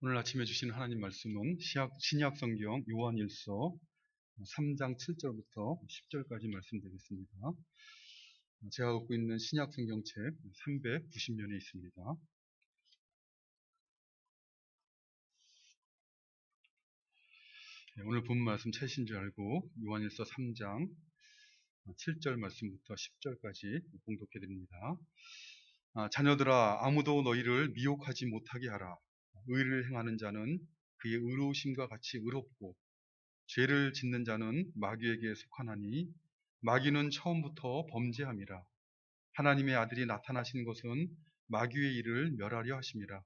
오늘 아침에 주신 하나님 말씀은 신약 성경 요한일서 3장 7절부터 10절까지 말씀드리겠습니다. 제가 갖고 있는 신약 성경책 390면에 있습니다. 오늘 본 말씀 찾으신 줄 알고 요한일서 3장 7절 말씀부터 10절까지 봉독해 드립니다. 자녀들아, 아무도 너희를 미혹하지 못하게 하라. 의를 행하는 자는 그의 의로우심과 같이 의롭고 죄를 짓는 자는 마귀에게 속하나니 마귀는 처음부터 범죄함이라. 하나님의 아들이 나타나신 것은 마귀의 일을 멸하려 하심이라.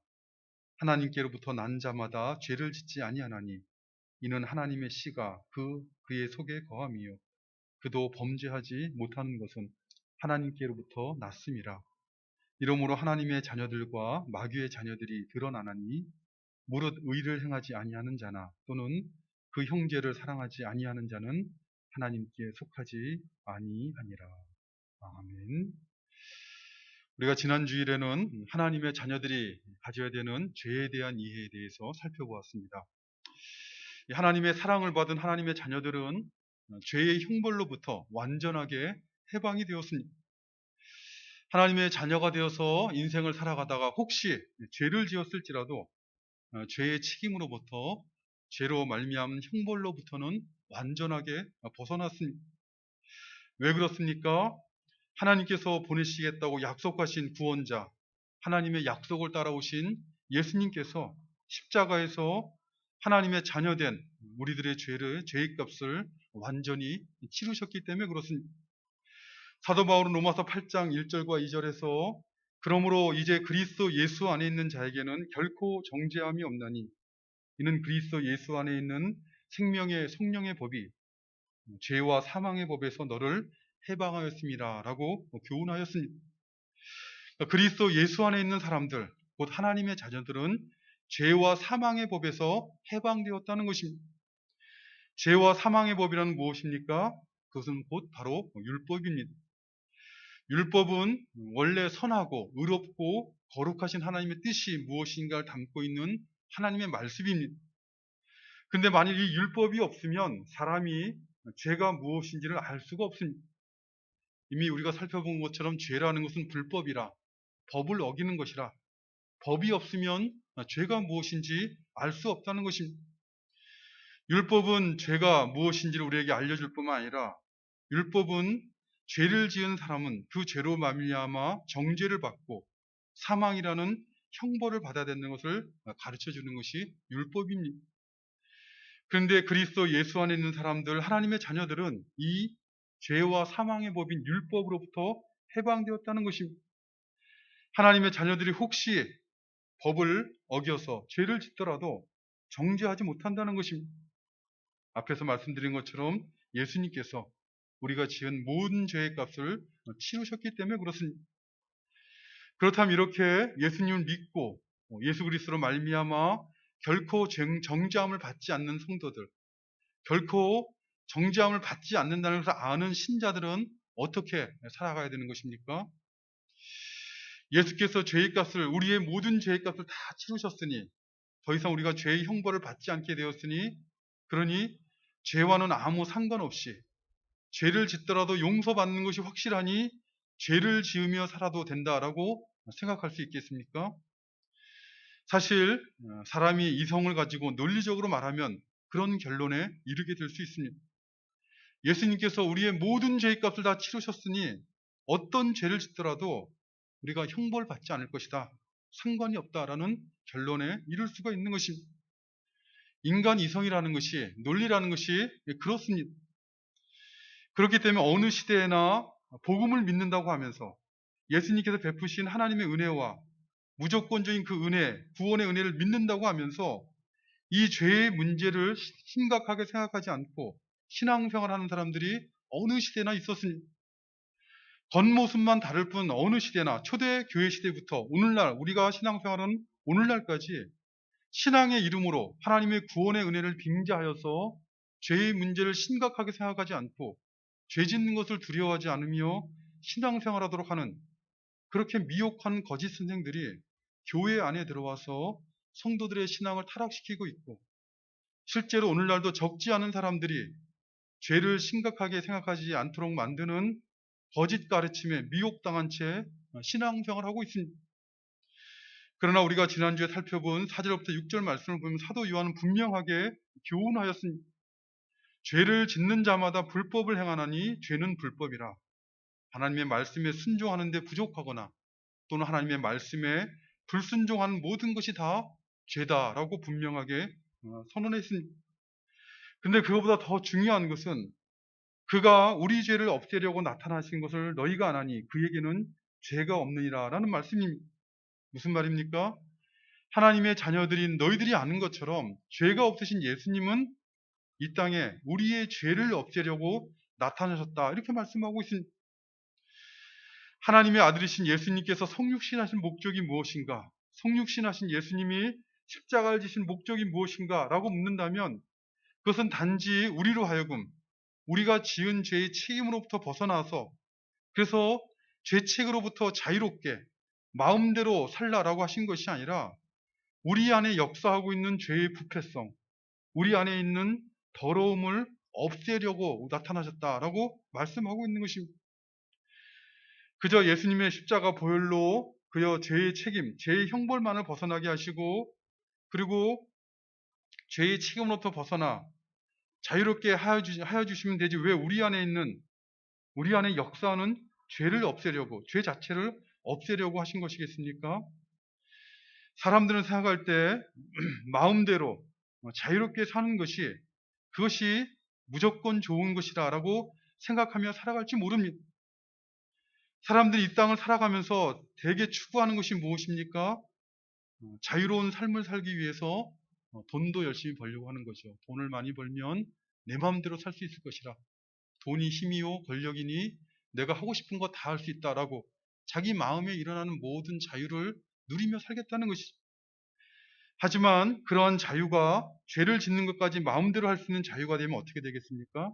하나님께로부터 난 자마다 죄를 짓지 아니하나니 이는 하나님의 씨가 그의 속에 거함이요 그도 범죄하지 못하는 것은 하나님께로부터 났음이라. 이러므로 하나님의 자녀들과 마귀의 자녀들이 드러나나니 무릇 의를 행하지 아니하는 자나 또는 그 형제를 사랑하지 아니하는 자는 하나님께 속하지 아니하니라. 아멘. 우리가 지난 주일에는 하나님의 자녀들이 가져야 되는 죄에 대한 이해에 대해서 살펴보았습니다. 하나님의 사랑을 받은 하나님의 자녀들은 죄의 형벌로부터 완전하게 해방이 되었습니다. 하나님의 자녀가 되어서 인생을 살아가다가 혹시 죄를 지었을지라도 죄의 책임으로부터 죄로 말미암은 형벌로부터는 완전하게 벗어났습니다. 왜 그렇습니까? 하나님께서 보내시겠다고 약속하신 구원자, 하나님의 약속을 따라오신 예수님께서 십자가에서 하나님의 자녀된 우리들의 죄의 값을 완전히 치르셨기 때문에 그렇습니다. 사도 바울은 로마서 8장 1절과 2절에서 그러므로 이제 그리스도 예수 안에 있는 자에게는 결코 정죄함이 없나니 이는 그리스도 예수 안에 있는 생명의 성령의 법이 죄와 사망의 법에서 너를 해방하였습니다 라고 교훈하였습니다. 그리스도 예수 안에 있는 사람들, 곧 하나님의 자녀들은 죄와 사망의 법에서 해방되었다는 것입니다. 죄와 사망의 법이란 무엇입니까? 그것은 곧 바로 율법입니다. 율법은 원래 선하고 의롭고 거룩하신 하나님의 뜻이 무엇인가를 담고 있는 하나님의 말씀입니다. 근데 만일 이 율법이 없으면 사람이 죄가 무엇인지를 알 수가 없습니다. 이미 우리가 살펴본 것처럼 죄라는 것은 불법이라, 법을 어기는 것이라, 법이 없으면 죄가 무엇인지 알 수 없다는 것입니다. 율법은 죄가 무엇인지를 우리에게 알려줄 뿐만 아니라 율법은 죄를 지은 사람은 그 죄로 말미암아 정죄를 받고 사망이라는 형벌을 받아야 되는 것을 가르쳐주는 것이 율법입니다. 그런데 그리스도 예수 안에 있는 사람들, 하나님의 자녀들은 이 죄와 사망의 법인 율법으로부터 해방되었다는 것입니다. 하나님의 자녀들이 혹시 법을 어겨서 죄를 짓더라도 정죄하지 못한다는 것입니다. 앞에서 말씀드린 것처럼 예수님께서 우리가 지은 모든 죄의 값을 치르셨기 때문에 그렇습니다. 그렇다면 이렇게 예수님을 믿고 예수 그리스도로 말미암아 결코 정죄함을 받지 않는 성도들, 결코 정죄함을 받지 않는다는 것을 아는 신자들은 어떻게 살아가야 되는 것입니까? 예수께서 죄의 값을, 우리의 모든 죄의 값을 다 치르셨으니 더 이상 우리가 죄의 형벌을 받지 않게 되었으니, 그러니 죄와는 아무 상관없이 죄를 짓더라도 용서받는 것이 확실하니 죄를 지으며 살아도 된다라고 생각할 수 있겠습니까? 사실 사람이 이성을 가지고 논리적으로 말하면 그런 결론에 이르게 될 수 있습니다. 예수님께서 우리의 모든 죄의 값을 다 치르셨으니 어떤 죄를 짓더라도 우리가 형벌받지 않을 것이다, 상관이 없다라는 결론에 이를 수가 있는 것입니다. 인간 이성이라는 것이, 논리라는 것이 그렇습니다. 그렇기 때문에 어느 시대에나 복음을 믿는다고 하면서 예수님께서 베푸신 하나님의 은혜와 무조건적인 그 은혜, 구원의 은혜를 믿는다고 하면서 이 죄의 문제를 심각하게 생각하지 않고 신앙생활하는 사람들이 어느 시대나 있었습니다. 겉모습만 다를 뿐 어느 시대나 초대 교회 시대부터 오늘날 우리가 신앙생활하는 오늘날까지 신앙의 이름으로 하나님의 구원의 은혜를 빙자하여서 죄의 문제를 심각하게 생각하지 않고 죄 짓는 것을 두려워하지 않으며 신앙생활하도록 하는 그렇게 미혹한 거짓 선생들이 교회 안에 들어와서 성도들의 신앙을 타락시키고 있고, 실제로 오늘날도 적지 않은 사람들이 죄를 심각하게 생각하지 않도록 만드는 거짓 가르침에 미혹당한 채 신앙생활을 하고 있습니다. 그러나 우리가 지난주에 살펴본 4절부터 6절 말씀을 보면 사도 요한은 분명하게 교훈하였습니다. 죄를 짓는 자마다 불법을 행하나니 죄는 불법이라. 하나님의 말씀에 순종하는 데 부족하거나 또는 하나님의 말씀에 불순종하는 모든 것이 다 죄다라고 분명하게 선언했습니다. 근데 그것보다 더 중요한 것은 그가 우리 죄를 없애려고 나타나신 것을 너희가 안 하니 그에게는 죄가 없느니라 라는 말씀입니다. 무슨 말입니까? 하나님의 자녀들인 너희들이 아는 것처럼 죄가 없으신 예수님은 이 땅에 우리의 죄를 없애려고 나타나셨다, 이렇게 말씀하고 있습니다. 하나님의 아들이신 예수님께서 성육신하신 목적이 무엇인가? 성육신하신 예수님이 십자가를 지신 목적이 무엇인가? 라고 묻는다면 그것은 단지 우리로 하여금 우리가 지은 죄의 책임으로부터 벗어나서, 그래서 죄책으로부터 자유롭게 마음대로 살라라고 하신 것이 아니라 우리 안에 역사하고 있는 죄의 부패성, 우리 안에 있는 더러움을 없애려고 나타나셨다라고 말씀하고 있는 것입니다. 그저 예수님의 십자가 보혈로 그여 죄의 책임, 죄의 형벌만을 벗어나게 하시고, 그리고 죄의 책임으로부터 벗어나 자유롭게 하여 주시면 되지, 왜 우리 안에 역사하는 죄를 없애려고, 죄 자체를 없애려고 하신 것이겠습니까? 사람들은 생각할 때 마음대로 자유롭게 사는 것이, 그것이 무조건 좋은 것이다라고 생각하며 살아갈지 모릅니다. 사람들이 이 땅을 살아가면서 대개 추구하는 것이 무엇입니까? 자유로운 삶을 살기 위해서 돈도 열심히 벌려고 하는 거죠. 돈을 많이 벌면 내 마음대로 살 수 있을 것이라. 돈이 힘이요 권력이니 내가 하고 싶은 거 다 할 수 있다라고 자기 마음에 일어나는 모든 자유를 누리며 살겠다는 것이죠. 하지만 그러한 자유가 죄를 짓는 것까지 마음대로 할 수 있는 자유가 되면 어떻게 되겠습니까?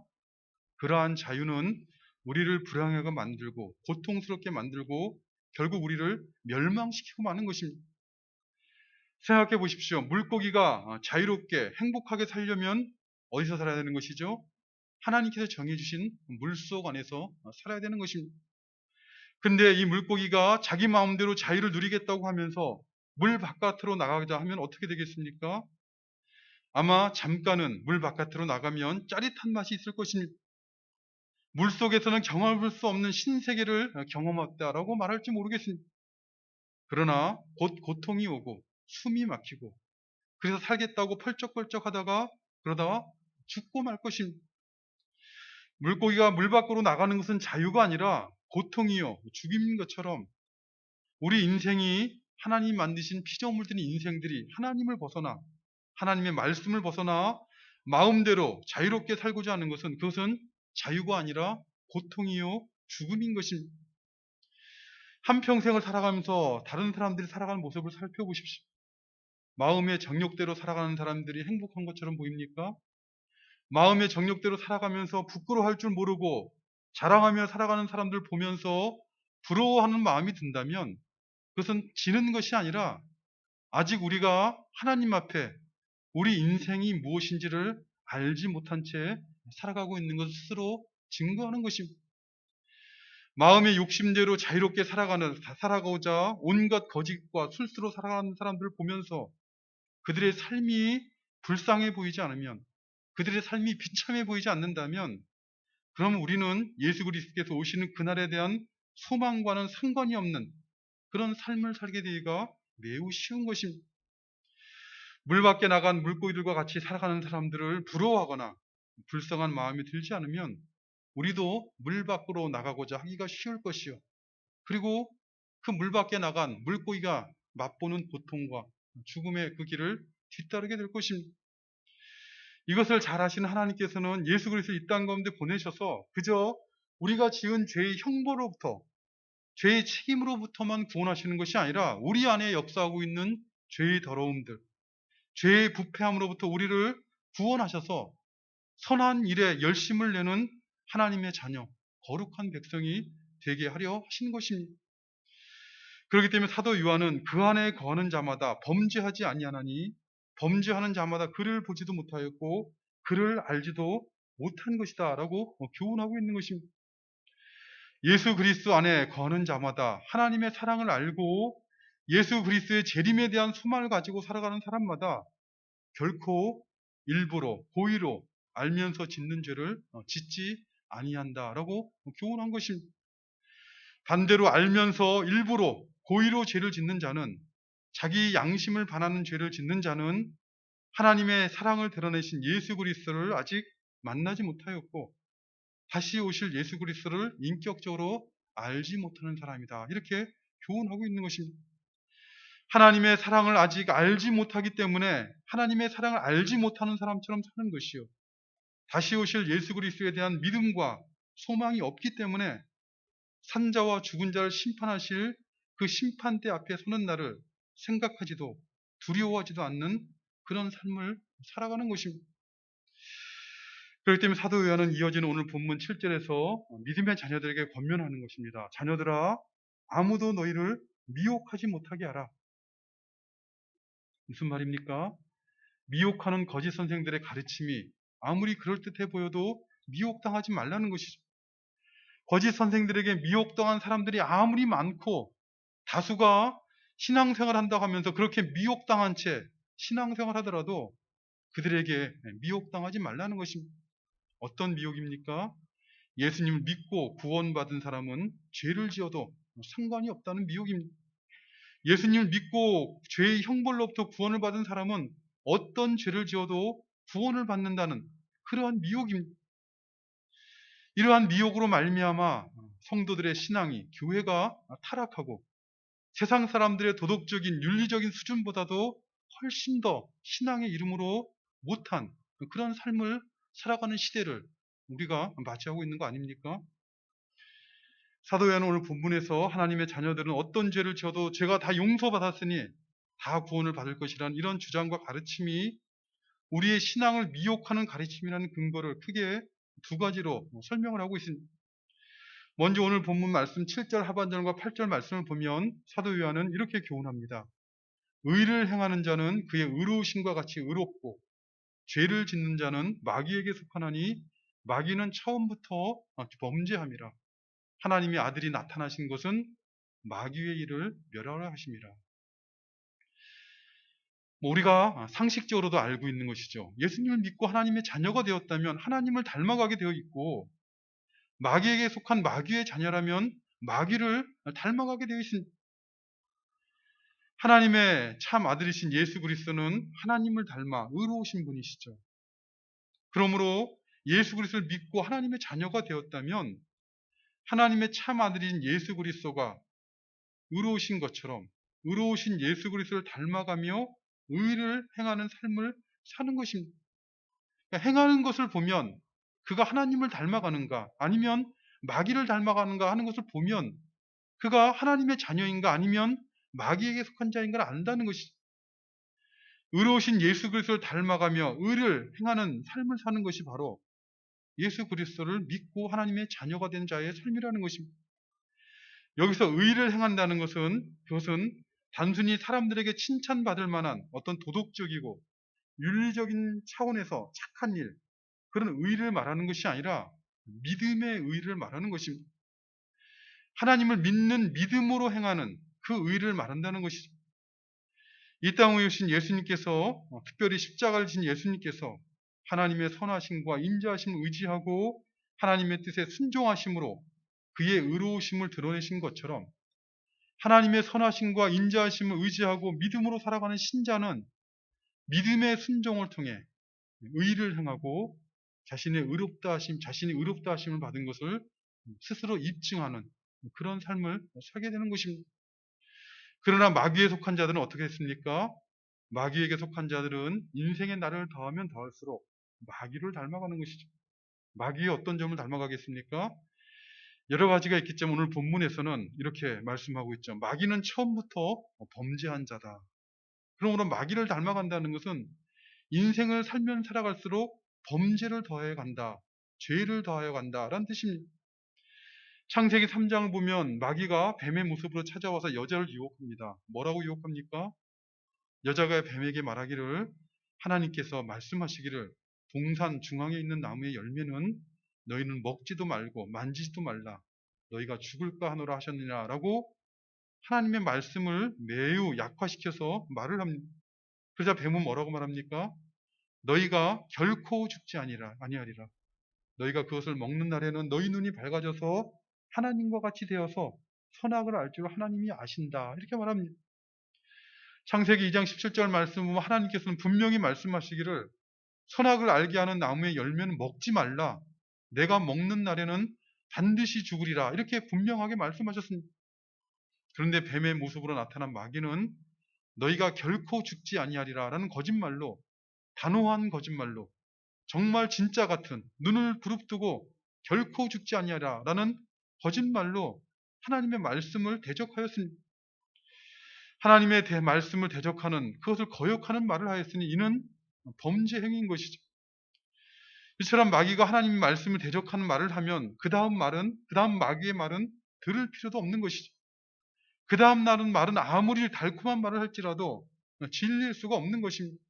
그러한 자유는 우리를 불행하게 만들고 고통스럽게 만들고 결국 우리를 멸망시키고 마는 것입니다. 생각해 보십시오. 물고기가 자유롭게 행복하게 살려면 어디서 살아야 되는 것이죠? 하나님께서 정해주신 물속 안에서 살아야 되는 것입니다. 근데 이 물고기가 자기 마음대로 자유를 누리겠다고 하면서 물 바깥으로 나가자 하면 어떻게 되겠습니까? 아마 잠깐은 물 바깥으로 나가면 짜릿한 맛이 있을 것입니다. 물속에서는 경험할 수 없는 신세계를 경험했다라고 말할지 모르겠습니다. 그러나 곧 고통이 오고 숨이 막히고 그래서 살겠다고 펄쩍펄쩍 하다가 그러다가 죽고 말 것입니다. 물고기가 물 밖으로 나가는 것은 자유가 아니라 고통이요 죽임인 것처럼 우리 인생이 하나님 만드신 피조물 들인 인생들이 하나님을 벗어나 하나님의 말씀을 벗어나 마음대로 자유롭게 살고자 하는 것은 그것은 자유가 아니라 고통이요 죽음인 것입니다. 한평생을 살아가면서 다른 사람들이 살아가는 모습을 살펴보십시오. 마음의 정욕대로 살아가는 사람들이 행복한 것처럼 보입니까? 마음의 정욕대로 살아가면서 부끄러워할 줄 모르고 자랑하며 살아가는 사람들 보면서 부러워하는 마음이 든다면 그것은 지는 것이 아니라 아직 우리가 하나님 앞에 우리 인생이 무엇인지를 알지 못한 채 살아가고 있는 것을 스스로 증거하는 것입니다. 마음의 욕심대로 자유롭게 살아가고자 온갖 거짓과 술수로 살아가는 사람들을 보면서 그들의 삶이 불쌍해 보이지 않으면, 그들의 삶이 비참해 보이지 않는다면 그럼 우리는 예수 그리스도께서 오시는 그날에 대한 소망과는 상관이 없는 그런 삶을 살게 되기가 매우 쉬운 것입니다. 물 밖에 나간 물고기들과 같이 살아가는 사람들을 부러워하거나 불쌍한 마음이 들지 않으면 우리도 물 밖으로 나가고자 하기가 쉬울 것이요. 그리고 그 물 밖에 나간 물고기가 맛보는 고통과 죽음의 그 길을 뒤따르게 될 것입니다. 이것을 잘 아시는 하나님께서는 예수 그리스도를 이 땅 가운데 보내셔서 그저 우리가 지은 죄의 형벌로부터, 죄의 책임으로부터만 구원하시는 것이 아니라 우리 안에 역사하고 있는 죄의 더러움들, 죄의 부패함으로부터 우리를 구원하셔서 선한 일에 열심을 내는 하나님의 자녀, 거룩한 백성이 되게 하려 하신 것입니다. 그렇기 때문에 사도 요한은 그 안에 거하는 자마다 범죄하지 아니하나니 범죄하는 자마다 그를 보지도 못하였고 그를 알지도 못한 것이다 라고 교훈하고 있는 것입니다. 예수 그리스도 안에 거하는 자마다 하나님의 사랑을 알고 예수 그리스도의 재림에 대한 소망을 가지고 살아가는 사람마다 결코 일부러 고의로 알면서 짓는 죄를 짓지 아니한다라고 교훈한 것입니다. 반대로 알면서 일부러 고의로 죄를 짓는 자는, 자기 양심을 반하는 죄를 짓는 자는 하나님의 사랑을 드러내신 예수 그리스도를 아직 만나지 못하였고 다시 오실 예수 그리스도를 인격적으로 알지 못하는 사람이다. 이렇게 교훈하고 있는 것입니다. 하나님의 사랑을 아직 알지 못하기 때문에 하나님의 사랑을 알지 못하는 사람처럼 사는 것이요, 다시 오실 예수 그리스도에 대한 믿음과 소망이 없기 때문에 산자와 죽은 자를 심판하실 그 심판대 앞에 서는 날을 생각하지도 두려워하지도 않는 그런 삶을 살아가는 것입니다. 그렇기 때문에 사도 요한은 이어지는 오늘 본문 7절에서 믿음의 자녀들에게 권면하는 것입니다. 자녀들아, 아무도 너희를 미혹하지 못하게 하라. 무슨 말입니까? 미혹하는 거짓 선생들의 가르침이 아무리 그럴듯해 보여도 미혹당하지 말라는 것이죠. 거짓 선생들에게 미혹당한 사람들이 아무리 많고 다수가 신앙생활 한다고 하면서 그렇게 미혹당한 채 신앙생활 하더라도 그들에게 미혹당하지 말라는 것입니다. 어떤 미혹입니까? 예수님을 믿고 구원받은 사람은 죄를 지어도 상관이 없다는 미혹입니다. 예수님을 믿고 죄의 형벌로부터 구원을 받은 사람은 어떤 죄를 지어도 구원을 받는다는 그러한 미혹입니다. 이러한 미혹으로 말미암아 성도들의 신앙이, 교회가 타락하고 세상 사람들의 도덕적인 윤리적인 수준보다도 훨씬 더 신앙의 이름으로 못한 그런 삶을 살아가는 시대를 우리가 맞이하고 있는 거 아닙니까? 사도 요한은 오늘 본문에서 하나님의 자녀들은 어떤 죄를 지어도 죄가 다 용서받았으니 다 구원을 받을 것이라는 이런 주장과 가르침이 우리의 신앙을 미혹하는 가르침이라는 근거를 크게 두 가지로 설명을 하고 있습니다. 먼저 오늘 본문 말씀 7절 하반절과 8절 말씀을 보면 사도 요한은 이렇게 교훈합니다. 의를 행하는 자는 그의 의로우심과 같이 의롭고 죄를 짓는 자는 마귀에게 속하나니 마귀는 처음부터 범죄함이라. 하나님의 아들이 나타나신 것은 마귀의 일을 멸하라 하심이라. 우리가 상식적으로도 알고 있는 것이죠. 예수님을 믿고 하나님의 자녀가 되었다면 하나님을 닮아가게 되어 있고, 마귀에게 속한 마귀의 자녀라면 마귀를 닮아가게 되어 있습니다. 하나님의 참 아들이신 예수 그리스도는 하나님을 닮아 의로우신 분이시죠. 그러므로 예수 그리스도를 믿고 하나님의 자녀가 되었다면 하나님의 참 아들인 예수 그리스도가 의로우신 것처럼 의로우신 예수 그리스도를 닮아가며 의를 행하는 삶을 사는 것입니다. 그러니까 행하는 것을 보면 그가 하나님을 닮아가는가 아니면 마귀를 닮아가는가 하는 것을 보면 그가 하나님의 자녀인가 아니면 마귀에게 속한 자인가를 안다는 것이죠. 의로우신 예수 그리스도를 닮아가며 의를 행하는 삶을 사는 것이 바로 예수 그리스도를 믿고 하나님의 자녀가 된 자의 삶이라는 것입니다. 여기서 의를 행한다는 것은 그것은 단순히 사람들에게 칭찬받을 만한 어떤 도덕적이고 윤리적인 차원에서 착한 일, 그런 의를 말하는 것이 아니라 믿음의 의를 말하는 것입니다. 하나님을 믿는 믿음으로 행하는 그 의를 말한다는 것이죠. 이 땅에 오신 예수님께서, 특별히 십자가를 지신 예수님께서 하나님의 선하심과 인자하심을 의지하고 하나님의 뜻에 순종하심으로 그의 의로우심을 드러내신 것처럼 하나님의 선하심과 인자하심을 의지하고 믿음으로 살아가는 신자는 믿음의 순종을 통해 의를 행하고 자신이 의롭다 하심을 받은 것을 스스로 입증하는 그런 삶을 살게 되는 것입니다. 그러나 마귀에 속한 자들은 어떻게 했습니까? 마귀에게 속한 자들은 인생의 날을 더하면 더할수록 마귀를 닮아가는 것이죠. 마귀의 어떤 점을 닮아가겠습니까? 여러 가지가 있기 때문에 오늘 본문에서는 이렇게 말씀하고 있죠. 마귀는 처음부터 범죄한 자다. 그러므로 마귀를 닮아간다는 것은 인생을 살면 살아갈수록 범죄를 더해간다, 죄를 더해간다라는 뜻입니다. 창세기 3장을 보면 마귀가 뱀의 모습으로 찾아와서 여자를 유혹합니다. 뭐라고 유혹합니까? 여자가 뱀에게 말하기를, 하나님께서 말씀하시기를 동산 중앙에 있는 나무의 열매는 너희는 먹지도 말고 만지지도 말라. 너희가 죽을까 하노라 하셨느냐 라고 하나님의 말씀을 매우 약화시켜서 말을 합니다. 그러자 뱀은 뭐라고 말합니까? 너희가 결코 죽지 아니하리라. 너희가 그것을 먹는 날에는 너희 눈이 밝아져서 하나님과 같이 되어서 선악을 알 줄 하나님이 아신다. 이렇게 말합니다. 창세기 2장 17절 말씀 보면 하나님께서는 분명히 말씀하시기를 선악을 알게 하는 나무의 열매는 먹지 말라. 내가 먹는 날에는 반드시 죽으리라. 이렇게 분명하게 말씀하셨습니다. 그런데 뱀의 모습으로 나타난 마귀는 너희가 결코 죽지 아니하리라 라는 거짓말로, 단호한 거짓말로, 정말 진짜 같은 눈을 부릅뜨고 결코 죽지 아니하리라 라는 거짓말로 하나님의 말씀을 대적하였습니다. 하나님의 말씀을 대적하는, 그것을 거역하는 말을 하였으니 이는 범죄 행위인 것이죠. 이처럼 마귀가 하나님의 말씀을 대적하는 말을 하면 그 다음 마귀의 말은 들을 필요도 없는 것이죠. 그 다음 말은 아무리 달콤한 말을 할지라도 진리일 수가 없는 것입니다.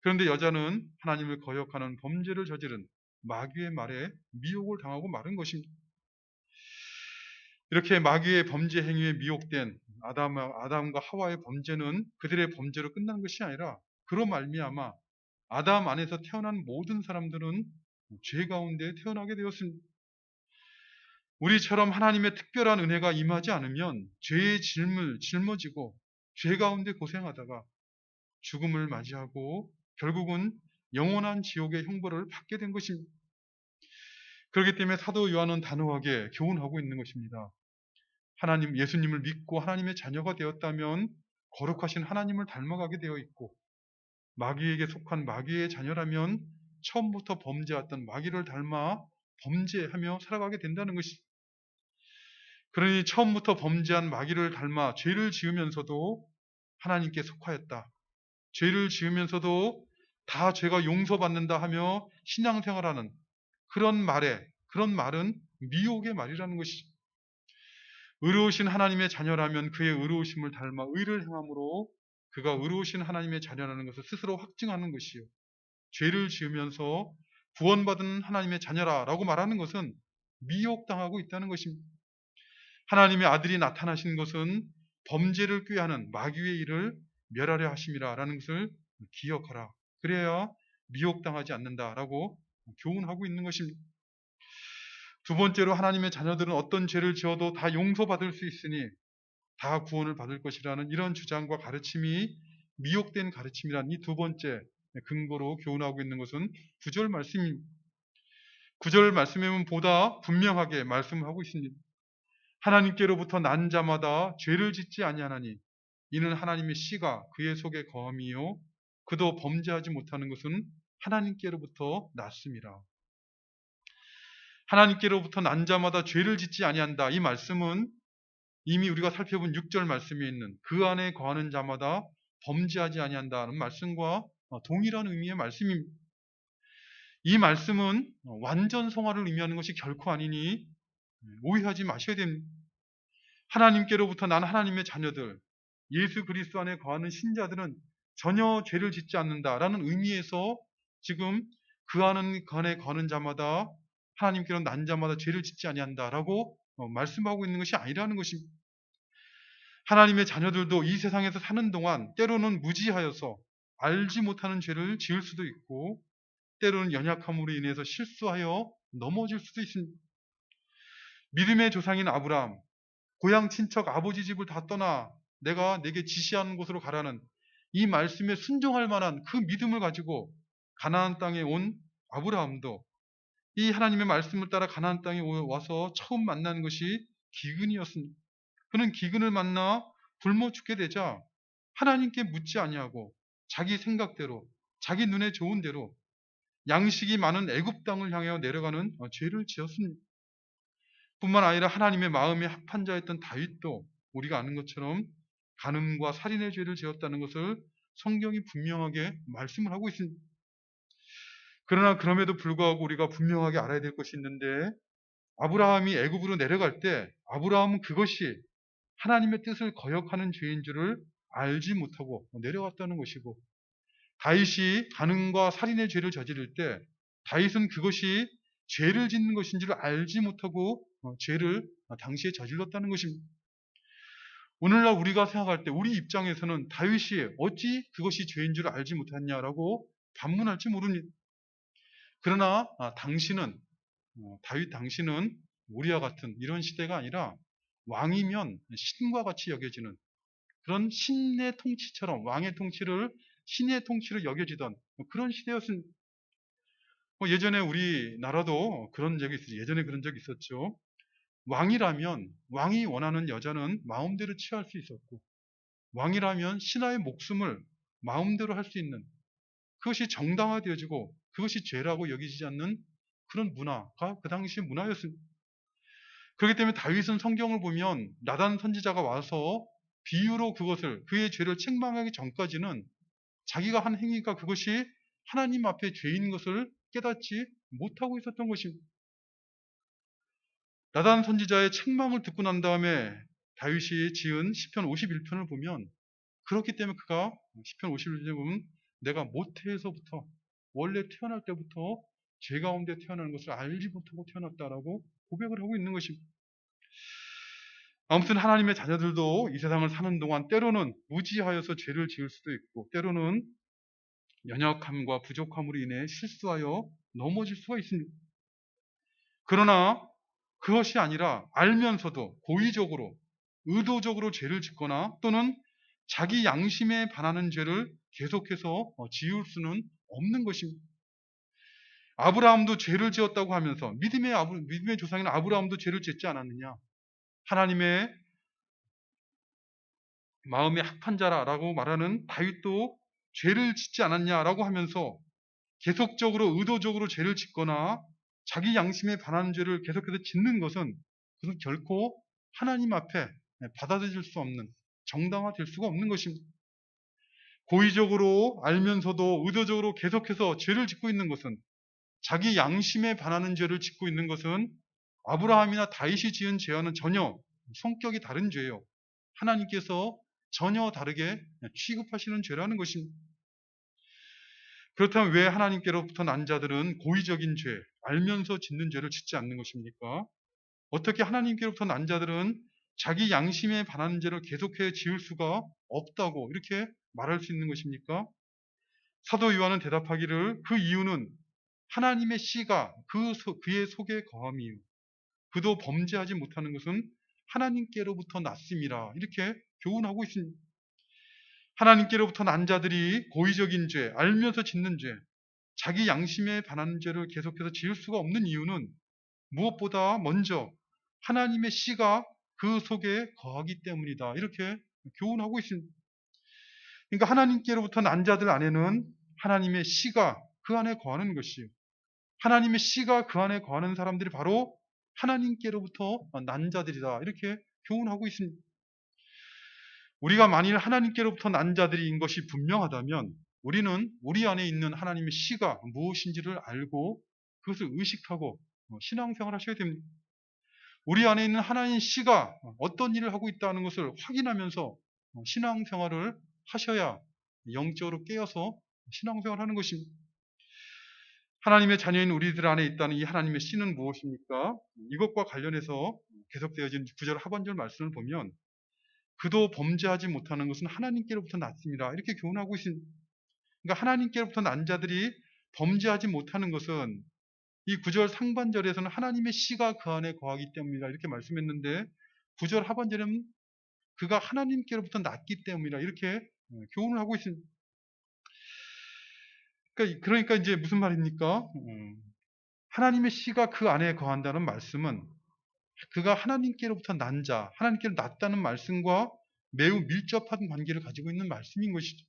그런데 여자는 하나님을 거역하는 범죄를 저지른 마귀의 말에 미혹을 당하고 마른 것입니다. 이렇게 마귀의 범죄 행위에 미혹된 아담과 하와의 범죄는 그들의 범죄로 끝난 것이 아니라 그로 말미암아 아담 안에서 태어난 모든 사람들은 죄 가운데 태어나게 되었습니다. 우리처럼 하나님의 특별한 은혜가 임하지 않으면 죄에 짊어지고 죄 가운데 고생하다가 죽음을 맞이하고 결국은 영원한 지옥의 형벌을 받게 된 것입니다. 그렇기 때문에 사도 요한은 단호하게 교훈하고 있는 것입니다. 예수님을 믿고 하나님의 자녀가 되었다면 거룩하신 하나님을 닮아가게 되어 있고, 마귀에게 속한 마귀의 자녀라면 처음부터 범죄했던 마귀를 닮아 범죄하며 살아가게 된다는 것이죠. 그러니 처음부터 범죄한 마귀를 닮아 죄를 지으면서도 하나님께 속하였다. 죄를 지으면서도 다 죄가 용서받는다 하며 신앙생활하는 그런 말은 미혹의 말이라는 것이죠. 의로우신 하나님의 자녀라면 그의 의로우심을 닮아 의를 행함으로 그가 의로우신 하나님의 자녀라는 것을 스스로 확증하는 것이요. 죄를 지으면서 구원받은 하나님의 자녀라라고 말하는 것은 미혹당하고 있다는 것입니다. 하나님의 아들이 나타나신 것은 범죄를 꾀하는 마귀의 일을 멸하려 하심이라라는 것을 기억하라. 그래야 미혹당하지 않는다라고 교훈하고 있는 것입니다. 두 번째로 하나님의 자녀들은 어떤 죄를 지어도 다 용서받을 수 있으니 다 구원을 받을 것이라는 이런 주장과 가르침이 미혹된 가르침이라는 이 두 번째 근거로 교훈하고 있는 것은 9절 말씀입니다. 9절 말씀에 보면 보다 분명하게 말씀하고 있습니다. 하나님께로부터 난 자마다 죄를 짓지 아니하나니 이는 하나님의 씨가 그의 속에 거함이요 그도 범죄하지 못하는 것은 하나님께로부터 났습니다. 하나님께로부터 난 자마다 죄를 짓지 아니한다. 이 말씀은 이미 우리가 살펴본 6절 말씀에 있는 그 안에 거하는 자마다 범죄하지 아니한다는 말씀과 동일한 의미의 말씀입니다. 이 말씀은 완전 성화를 의미하는 것이 결코 아니니 오해하지 마셔야 됩니다. 하나님께로부터 난 하나님의 자녀들, 예수 그리스도 안에 거하는 신자들은 전혀 죄를 짓지 않는다라는 의미에서 지금 그 안에 거하는 자마다 하나님께로 난 자마다 죄를 짓지 아니한다라고 말씀하고 있는 것이 아니라는 것입니다. 하나님의 자녀들도 이 세상에서 사는 동안 때로는 무지하여서 알지 못하는 죄를 지을 수도 있고 때로는 연약함으로 인해서 실수하여 넘어질 수도 있습니다. 믿음의 조상인 아브라함, 고향 친척 아버지 집을 다 떠나 내가 내게 지시하는 곳으로 가라는 이 말씀에 순종할 만한 그 믿음을 가지고 가나안 땅에 온 아브라함도 이 하나님의 말씀을 따라 가나안 땅에 와서 처음 만나는 것이 기근이었습니다. 그는 기근을 만나 굶어 죽게 되자 하나님께 묻지 아니하고 자기 생각대로 자기 눈에 좋은 대로 양식이 많은 애굽 땅을 향해 내려가는 죄를 지었습니다. 뿐만 아니라 하나님의 마음에 합한 자였던 다윗도 우리가 아는 것처럼 간음과 살인의 죄를 지었다는 것을 성경이 분명하게 말씀을 하고 있습니다. 그러나 그럼에도 불구하고 우리가 분명하게 알아야 될 것이 있는데 아브라함이 애굽으로 내려갈 때 아브라함은 그것이 하나님의 뜻을 거역하는 죄인 줄을 알지 못하고 내려갔다는 것이고, 다윗이 간음과 살인의 죄를 저지를 때 다윗은 그것이 죄를 짓는 것인 줄 알지 못하고 죄를 당시에 저질렀다는 것입니다. 오늘날 우리가 생각할 때 우리 입장에서는 다윗이 어찌 그것이 죄인 줄 알지 못했냐라고 반문할지 모릅니다. 그러나 다윗 당시는 우리와 같은 이런 시대가 아니라 왕이면 신과 같이 여겨지는 그런 신의 통치처럼, 왕의 통치를 신의 통치로 여겨지던 그런 시대였습니다. 예전에 우리나라도 그런 적이 있었죠. 예전에 그런 적이 있었죠. 왕이라면 왕이 원하는 여자는 마음대로 취할 수 있었고, 왕이라면 신하의 목숨을 마음대로 할 수 있는, 그것이 정당화되어지고 그것이 죄라고 여기지 않는 그런 문화가 그 당시 문화였습니다. 그렇기 때문에 다윗은 성경을 보면 나단 선지자가 와서 비유로 그것을, 그의 죄를 책망하기 전까지는 자기가 한 행위가 그것이 하나님 앞에 죄인 것을 깨닫지 못하고 있었던 것입니다. 나단 선지자의 책망을 듣고 난 다음에 다윗이 지은 시편 51편을 보면, 그렇기 때문에 그가 시편 51편을 보면 내가 모태에서부터, 원래 태어날 때부터 죄 가운데 태어나는 것을 알지 못하고 태어났다라고 고백을 하고 있는 것입니다. 아무튼 하나님의 자녀들도 이 세상을 사는 동안 때로는 무지하여서 죄를 지을 수도 있고, 때로는 연약함과 부족함으로 인해 실수하여 넘어질 수가 있습니다. 그러나 그것이 아니라 알면서도 고의적으로, 의도적으로 죄를 짓거나 또는 자기 양심에 반하는 죄를 계속해서 지을 수는 없는 것입니다. 아브라함도 죄를 지었다고 하면서 믿음의 조상인 아브라함도 죄를 짓지 않았느냐? 하나님의 마음의 합판자라고 말하는 다윗도 죄를 짓지 않았냐라고 하면서 계속적으로 의도적으로 죄를 짓거나 자기 양심에 반하는 죄를 계속해서 짓는 것은 그것은 결코 하나님 앞에 받아들일 수 없는, 정당화될 수가 없는 것입니다. 고의적으로 알면서도 의도적으로 계속해서 죄를 짓고 있는 것은, 자기 양심에 반하는 죄를 짓고 있는 것은 아브라함이나 다윗이 지은 죄와는 전혀 성격이 다른 죄요. 하나님께서 전혀 다르게 취급하시는 죄라는 것입니다. 그렇다면 왜 하나님께로부터 난 자들은 고의적인 죄, 알면서 짓는 죄를 짓지 않는 것입니까? 어떻게 하나님께로부터 난 자들은 자기 양심에 반하는 죄를 계속해 지을 수가 없다고 이렇게 말할 수 있는 것입니까? 사도 요한은 대답하기를 그 이유는 하나님의 씨가 그의 속에 거함이요. 그도 범죄하지 못하는 것은 하나님께로부터 났음이라 이렇게 교훈하고 있습니다. 하나님께로부터 난 자들이 고의적인 죄, 알면서 짓는 죄, 자기 양심에 반하는 죄를 계속해서 지을 수가 없는 이유는 무엇보다 먼저 하나님의 씨가 그 속에 거하기 때문이다. 이렇게 교훈하고 있습니다. 그러니까 하나님께로부터 난 자들 안에는 하나님의 씨가 그 안에 거하는 것이에요. 하나님의 씨가 그 안에 거하는 사람들이 바로 하나님께로부터 난 자들이다. 이렇게 교훈하고 있습니다. 우리가 만일 하나님께로부터 난 자들인 것이 분명하다면 우리는 우리 안에 있는 하나님의 씨가 무엇인지를 알고 그것을 의식하고 신앙생활을 하셔야 됩니다. 우리 안에 있는 하나님의 씨가 어떤 일을 하고 있다는 것을 확인하면서 신앙생활을 하셔야 영적으로 깨어서 신앙생활을 하는 것입니다. 하나님의 자녀인 우리들 안에 있다는 이 하나님의 씨는 무엇입니까? 이것과 관련해서 계속되어진 9절 하반절 말씀을 보면 그도 범죄하지 못하는 것은 하나님께로부터 났습니다. 이렇게 교훈하고 있습니다. 그러니까 하나님께로부터 난 자들이 범죄하지 못하는 것은 이 9절 상반절에서는 하나님의 씨가 그 안에 거하기 때문이다. 이렇게 말씀했는데 9절 하반절에는 그가 하나님께로부터 났기 때문이다. 이렇게 교훈을 하고 있습니다. 그러니까 이제 무슨 말입니까? 하나님의 씨가 그 안에 거한다는 말씀은 그가 하나님께로부터 난 자, 하나님께로 났다는 말씀과 매우 밀접한 관계를 가지고 있는 말씀인 것이죠.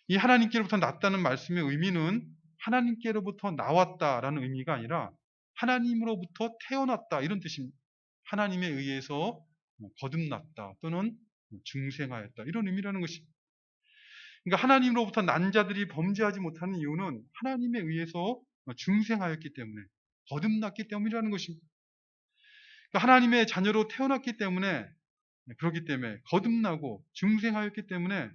이 하나님께로부터 났다는 말씀의 의미는 하나님께로부터 나왔다라는 의미가 아니라 하나님으로부터 태어났다 이런 뜻입니다. 하나님에 의해서 거듭났다 또는 중생하였다 이런 의미라는 것입니다. 그러니까 하나님으로부터 난 자들이 범죄하지 못하는 이유는 하나님에 의해서 중생하였기 때문에, 거듭났기 때문이라는 것입니다. 그러니까 하나님의 자녀로 태어났기 때문에, 그렇기 때문에 거듭나고 중생하였기 때문에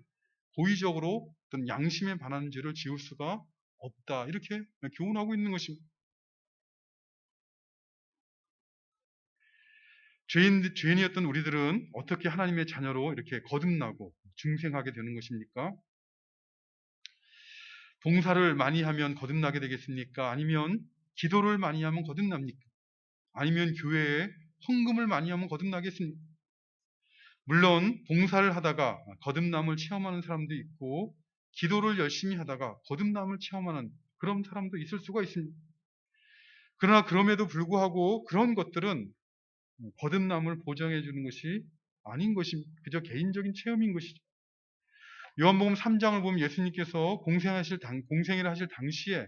고의적으로 어떤 양심에 반하는 죄를 지을 수가 없다. 이렇게 교훈하고 있는 것입니다. 죄인이었던 우리들은 어떻게 하나님의 자녀로 이렇게 거듭나고 중생하게 되는 것입니까? 봉사를 많이 하면 거듭나게 되겠습니까? 아니면 기도를 많이 하면 거듭납니까? 아니면 교회에 헌금을 많이 하면 거듭나겠습니까? 물론 봉사를 하다가 거듭남을 체험하는 사람도 있고, 기도를 열심히 하다가 거듭남을 체험하는 그런 사람도 있을 수가 있습니다. 그러나 그럼에도 불구하고 그런 것들은 거듭남을 보장해 주는 것이 아닌 것입니다. 그저 개인적인 체험인 것이죠. 요한복음 3장을 보면 예수님께서 공생애를 하실 당시에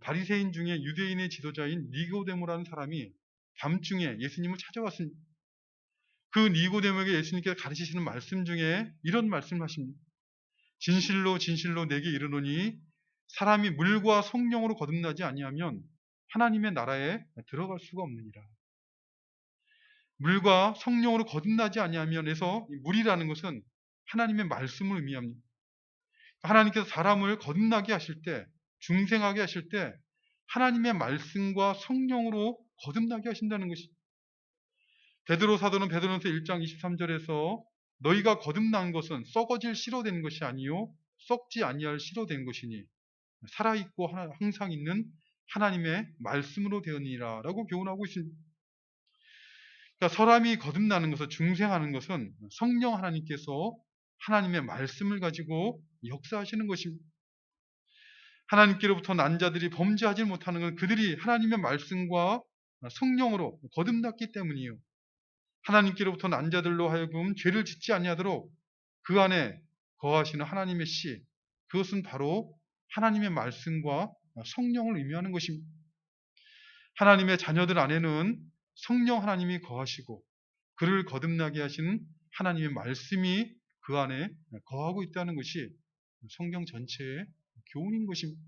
바리새인 중에 유대인의 지도자인 니고데모라는 사람이 밤중에 예수님을 찾아왔습니다. 그 니고데모에게 예수님께서 가르치시는 말씀 중에 이런 말씀을 하십니다. 진실로 진실로 내게 이르노니 사람이 물과 성령으로 거듭나지 아니하면 하나님의 나라에 들어갈 수가 없느니라. 물과 성령으로 거듭나지 아니하면에서 물이라는 것은 하나님의 말씀을 의미합니다. 하나님께서 사람을 거듭나게 하실 때, 중생하게 하실 때 하나님의 말씀과 성령으로 거듭나게 하신다는 것입니다. 베드로 사도는 베드로전서 1장 23절에서 너희가 거듭난 것은 썩어질 씨로 된 것이 아니요 썩지 아니할 씨로 된 것이니 살아있고 항상 있는 하나님의 말씀으로 되었니라 라고 교훈하고 있습니다. 그러니까 사람이 거듭나는 것은, 중생하는 것은 성령 하나님께서 하나님의 말씀을 가지고 역사하시는 것입니다. 하나님께로부터 난 자들이 범죄하지 못하는 건 그들이 하나님의 말씀과 성령으로 거듭났기 때문이요. 하나님께로부터 난 자들로 하여금 죄를 짓지 아니하도록 그 안에 거하시는 하나님의 씨, 그것은 바로 하나님의 말씀과 성령을 의미하는 것입니다. 하나님의 자녀들 안에는 성령 하나님이 거하시고 그를 거듭나게 하신 하나님의 말씀이 그 안에 거하고 있다는 것이 성경 전체의 교훈인 것입니다.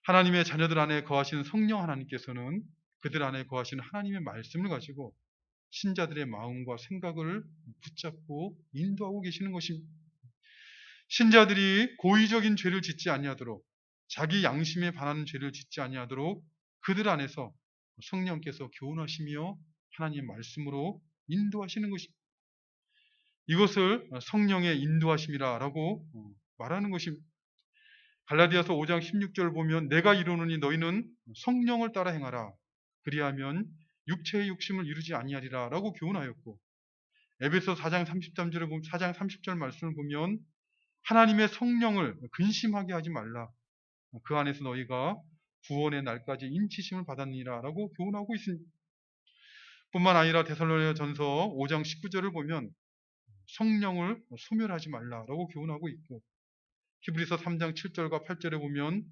하나님의 자녀들 안에 거하시는 성령 하나님께서는 그들 안에 거하시는 하나님의 말씀을 가지고 신자들의 마음과 생각을 붙잡고 인도하고 계시는 것입니다. 신자들이 고의적인 죄를 짓지 아니하도록, 자기 양심에 반하는 죄를 짓지 아니하도록 그들 안에서 성령께서 교훈하시며 하나님의 말씀으로 인도하시는 것입니다. 이것을 성령의 인도하심이라고 말하는 것입니다. 갈라디아서 5장 16절 보면 내가 이르노니 너희는 성령을 따라 행하라. 그리하면 육체의 욕심을 이루지 아니하리라 라고 교훈하였고, 에베소 4장 30절 말씀을 보면 하나님의 성령을 근심하게 하지 말라. 그 안에서 너희가 구원의 날까지 인치심을 받았느니라 라고 교훈하고 있습니다. 뿐만 아니라 데살로니가전서 5장 19절을 보면 성령을 소멸하지 말라라고 교훈하고 있고, 히브리서 3장 7절과 8절에 보면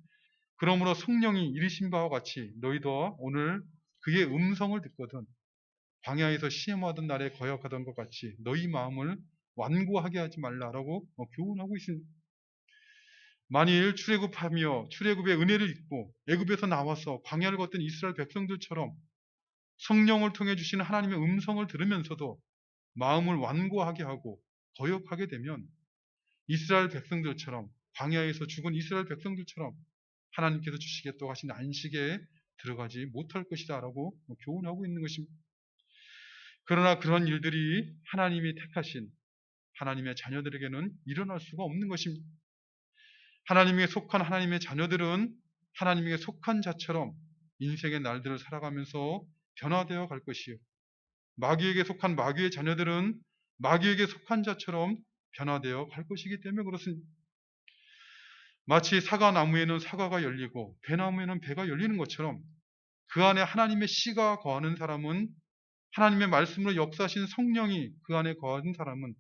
그러므로 성령이 이르신 바와 같이 너희도 오늘 그의 음성을 듣거든 광야에서 시험하던 날에 거역하던 것 같이 너희 마음을 완고하게 하지 말라라고 교훈하고 있습니다. 만일 출애굽하며 출애굽의 은혜를 잊고 애굽에서 나와서 광야를 걷던 이스라엘 백성들처럼 성령을 통해 주시는 하나님의 음성을 들으면서도 마음을 완고하게 하고 거역하게 되면 이스라엘 백성들처럼, 광야에서 죽은 이스라엘 백성들처럼 하나님께서 주시겠다고 하신 안식에 들어가지 못할 것이다 라고 교훈하고 있는 것입니다. 그러나 그런 일들이 하나님이 택하신 하나님의 자녀들에게는 일어날 수가 없는 것입니다. 하나님에게 속한 하나님의 자녀들은 하나님에게 속한 자처럼 인생의 날들을 살아가면서 변화되어 갈 것이요, 마귀에게 속한 마귀의 자녀들은 마귀에게 속한 자처럼 변화되어 갈 것이기 때문에 그렇습니다. 마치 사과나무에는 사과가 열리고 배나무에는 배가 열리는 것처럼 그 안에 하나님의 씨가 거하는 사람은, 하나님의 말씀으로 역사하신 성령이 그 안에 거하는 사람은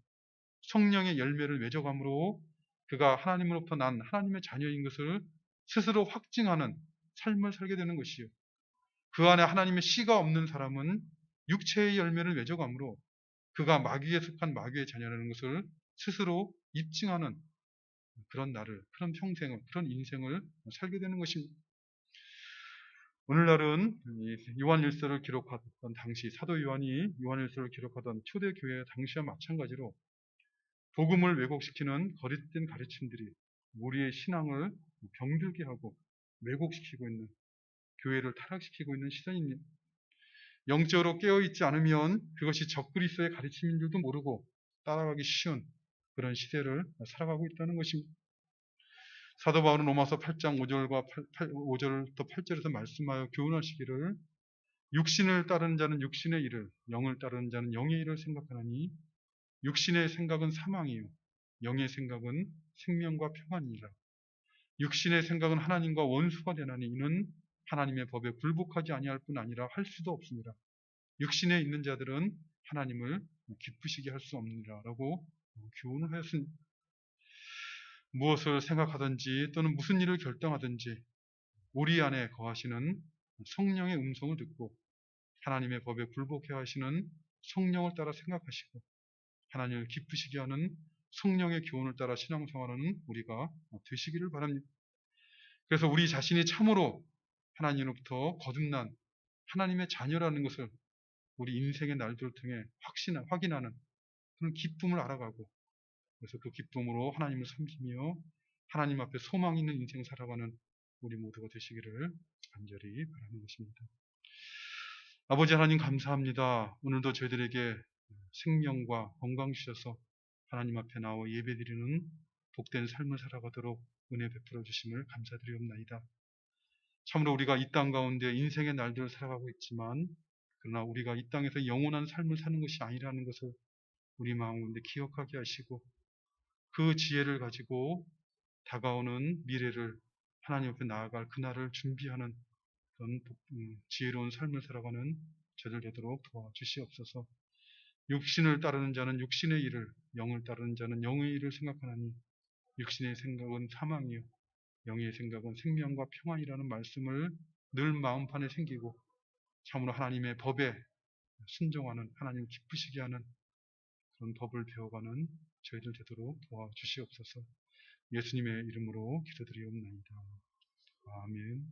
성령의 열매를 맺어감으로 그가 하나님으로부터 난 하나님의 자녀인 것을 스스로 확증하는 삶을 살게 되는 것이요, 그 안에 하나님의 씨가 없는 사람은 육체의 열매를 맺어감으로 그가 마귀에 속한 마귀의 자녀라는 것을 스스로 입증하는 그런 날을, 그런 평생을, 그런 인생을 살게 되는 것입니다. 오늘날은 이 요한일서를 기록하던 당시 사도 요한이 요한일서를 기록하던 초대교회 당시와 마찬가지로 복음을 왜곡시키는 거짓된 가르침들이 우리의 신앙을 병들게 하고 왜곡시키고 있는, 교회를 타락시키고 있는 시선입니다. 영적으로 깨어있지 않으면 그것이 적그리스도의 가르침인 줄도 모르고 따라가기 쉬운 그런 시대를 살아가고 있다는 것입니다. 사도 바울은 로마서 8장 5절부터 8절에서 말씀하여 교훈하시기를 육신을 따르는 자는 육신의 일을, 영을 따르는 자는 영의 일을 생각하나니 육신의 생각은 사망이요 영의 생각은 생명과 평안이라. 육신의 생각은 하나님과 원수가 되나니 이는 하나님의 법에 굴복하지 아니할 뿐 아니라 할 수도 없습니다. 육신에 있는 자들은 하나님을 기쁘시게 할 수 없느니라 라고 교훈을 하였습니다. 무엇을 생각하든지 또는 무슨 일을 결정하든지 우리 안에 거하시는 성령의 음성을 듣고 하나님의 법에 굴복해 하시는 성령을 따라 생각하시고 하나님을 기쁘시게 하는 성령의 교훈을 따라 신앙생활하는 우리가 되시기를 바랍니다. 그래서 우리 자신이 참으로 하나님으로부터 거듭난 하나님의 자녀라는 것을 우리 인생의 날들을 통해 확인하는 그런 기쁨을 알아가고, 그래서 그 기쁨으로 하나님을 섬기며 하나님 앞에 소망 있는 인생 살아가는 우리 모두가 되시기를 간절히 바라는 것입니다. 아버지 하나님 감사합니다. 오늘도 저희들에게 생명과 건강 주셔서 하나님 앞에 나와 예배드리는 복된 삶을 살아가도록 은혜 베풀어 주심을 감사드리옵나이다. 참으로 우리가 이 땅 가운데 인생의 날들을 살아가고 있지만 그러나 우리가 이 땅에서 영원한 삶을 사는 것이 아니라는 것을 우리 마음 가운데 기억하게 하시고 그 지혜를 가지고 다가오는 미래를 하나님 앞에 나아갈 그날을 준비하는 그런 지혜로운 삶을 살아가는 저들 되도록 도와주시옵소서. 육신을 따르는 자는 육신의 일을, 영을 따르는 자는 영의 일을 생각하나니 육신의 생각은 사망이요 영의 생각은 생명과 평안이라는 말씀을 늘 마음판에 생기고 참으로 하나님의 법에 순종하는, 하나님을 기쁘시게 하는 그런 법을 배워가는 저희들 되도록 도와주시옵소서. 예수님의 이름으로 기도드리옵나이다. 아멘.